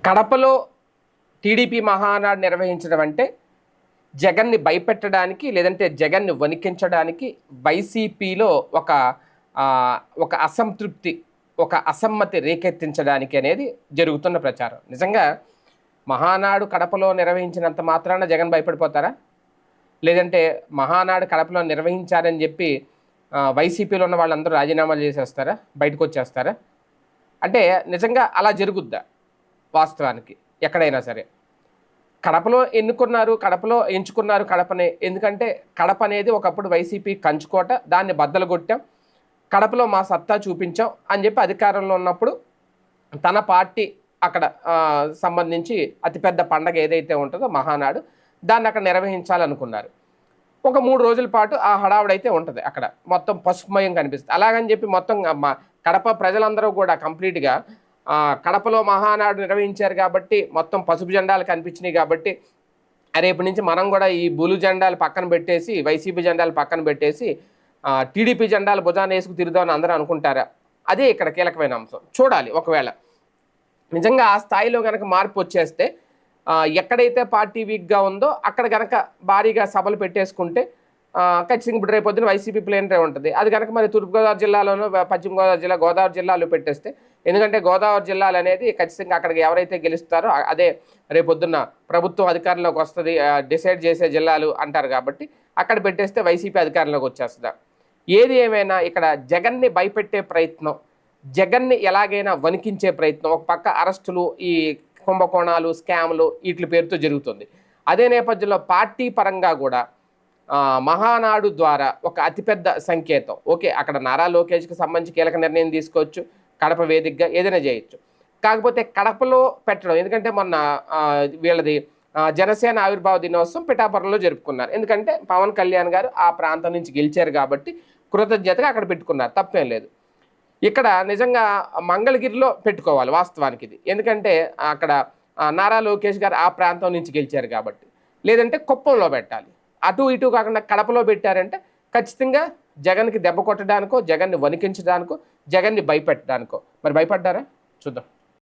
కడపలో టీడీపీ మహానాడు నిర్వహించడం అంటే జగన్ని భయపెట్టడానికి లేదంటే జగన్ని వణికించడానికి వైసీపీలో ఒక అసంతృప్తి, ఒక అసమ్మతి రేకెత్తించడానికి అనేది జరుగుతున్న ప్రచారం. నిజంగా మహానాడు కడపలో నిర్వహించినంత మాత్రాన జగన్ భయపడిపోతారా? లేదంటే మహానాడు కడపలో నిర్వహించారని చెప్పి వైసీపీలో ఉన్న వాళ్ళందరూ రాజీనామాలు చేసేస్తారా? బయటకు వచ్చేస్తారా? అంటే నిజంగా అలా జరుగుద్దా? వాస్తవానికి ఎక్కడైనా సరే కడపలో కడపలో ఎంచుకున్నారు కడపని. ఎందుకంటే కడప అనేది ఒకప్పుడు వైసీపీ కంచుకోట, దాన్ని బద్దలు కొట్టాం, కడపలో మా సత్తా చూపించాం అని చెప్పి అధికారంలో ఉన్నప్పుడు తన పార్టీ అక్కడ సంబంధించి అతిపెద్ద పండగ ఏదైతే ఉంటుందో మహానాడు, దాన్ని అక్కడ నిర్వహించాలనుకున్నారు. ఒక 3 రోజుల పాటు ఆ హడావుడైతే ఉంటుంది. అక్కడ మొత్తం పసుపుమయం కనిపిస్తుంది. అలాగని చెప్పి మొత్తం కడప ప్రజలందరూ కూడా కంప్లీట్గా కడపలో మహానాడు నిర్వహించారు కాబట్టి మొత్తం పసుపు జెండాలు కనిపించినాయి కాబట్టి రేపు నుంచి మనం కూడా ఈ బులు జెండాలు పక్కన పెట్టేసి, వైసీపీ జెండాలు పక్కన పెట్టేసి టీడీపీ జెండాలు భుజాన్ని వేసుకు తిరుగుదామని అందరూ అనుకుంటారా? అదే ఇక్కడ కీలకమైన అంశం. చూడాలి, ఒకవేళ నిజంగా ఆ స్థాయిలో కనుక మార్పు వచ్చేస్తే ఎక్కడైతే పార్టీ వీక్గా ఉందో అక్కడ కనుక భారీగా సభలు పెట్టేసుకుంటే ఖచ్చితంగా ఇప్పుడు రేపు పొద్దున వైసీపీ ప్లేన్ డ్రైవ్ ఉంటుంది. అది కనుక మరి తూర్పుగోదావరి జిల్లాలోనూ, పశ్చిమ గోదావరి జిల్లా, గోదావరి జిల్లాలో పెట్టేస్తే, ఎందుకంటే గోదావరి జిల్లాలు అనేది ఖచ్చితంగా అక్కడికి ఎవరైతే గెలుస్తారో అదే రేపొద్దున్న ప్రభుత్వం అధికారంలోకి వస్తుంది, డిసైడ్ చేసే జిల్లాలు అంటారు కాబట్టి అక్కడ పెట్టేస్తే వైసీపీ అధికారంలోకి వచ్చేస్తుందా? ఏది ఏమైనా ఇక్కడ జగన్ని భయపెట్టే ప్రయత్నం, జగన్ని ఎలాగైనా వణికించే ప్రయత్నం, ఒక పక్క అరెస్టులు, ఈ కుంభకోణాలు, స్కామ్లు వీటి పేరుతో జరుగుతుంది. అదే నేపథ్యంలో పార్టీ పరంగా కూడా మహానాడు ద్వారా ఒక అతిపెద్ద సంకేతం. ఓకే, అక్కడ నారా లోకేష్కి సంబంధించి కీలక నిర్ణయం తీసుకోవచ్చు, కడప వేదికగా ఏదైనా చేయొచ్చు. కాకపోతే కడపలో పెట్టడం, ఎందుకంటే మొన్న వీళ్ళది జనసేన ఆవిర్భావ దినోత్సవం పిఠాపురంలో జరుపుకున్నారు. ఎందుకంటే పవన్ కళ్యాణ్ గారు ఆ ప్రాంతం నుంచి గెలిచారు కాబట్టి కృతజ్ఞతగా అక్కడ పెట్టుకున్నారు, తప్పేం లేదు. ఇక్కడ నిజంగా మంగళగిరిలో పెట్టుకోవాలి వాస్తవానికి ఇది, ఎందుకంటే అక్కడ నారా లోకేష్ గారు ఆ ప్రాంతం నుంచి గెలిచారు కాబట్టి. లేదంటే కుప్పంలో పెట్టాలి. అటు ఇటు కాకుండా కడపలో పెట్టారంటే ఖచ్చితంగా జగన్కి దెబ్బ కొట్టడానికో, జగన్ని వణికించడానికో, జగన్ని భయపెట్టడానికో. మరి భయపడ్డారా? చూద్దాం.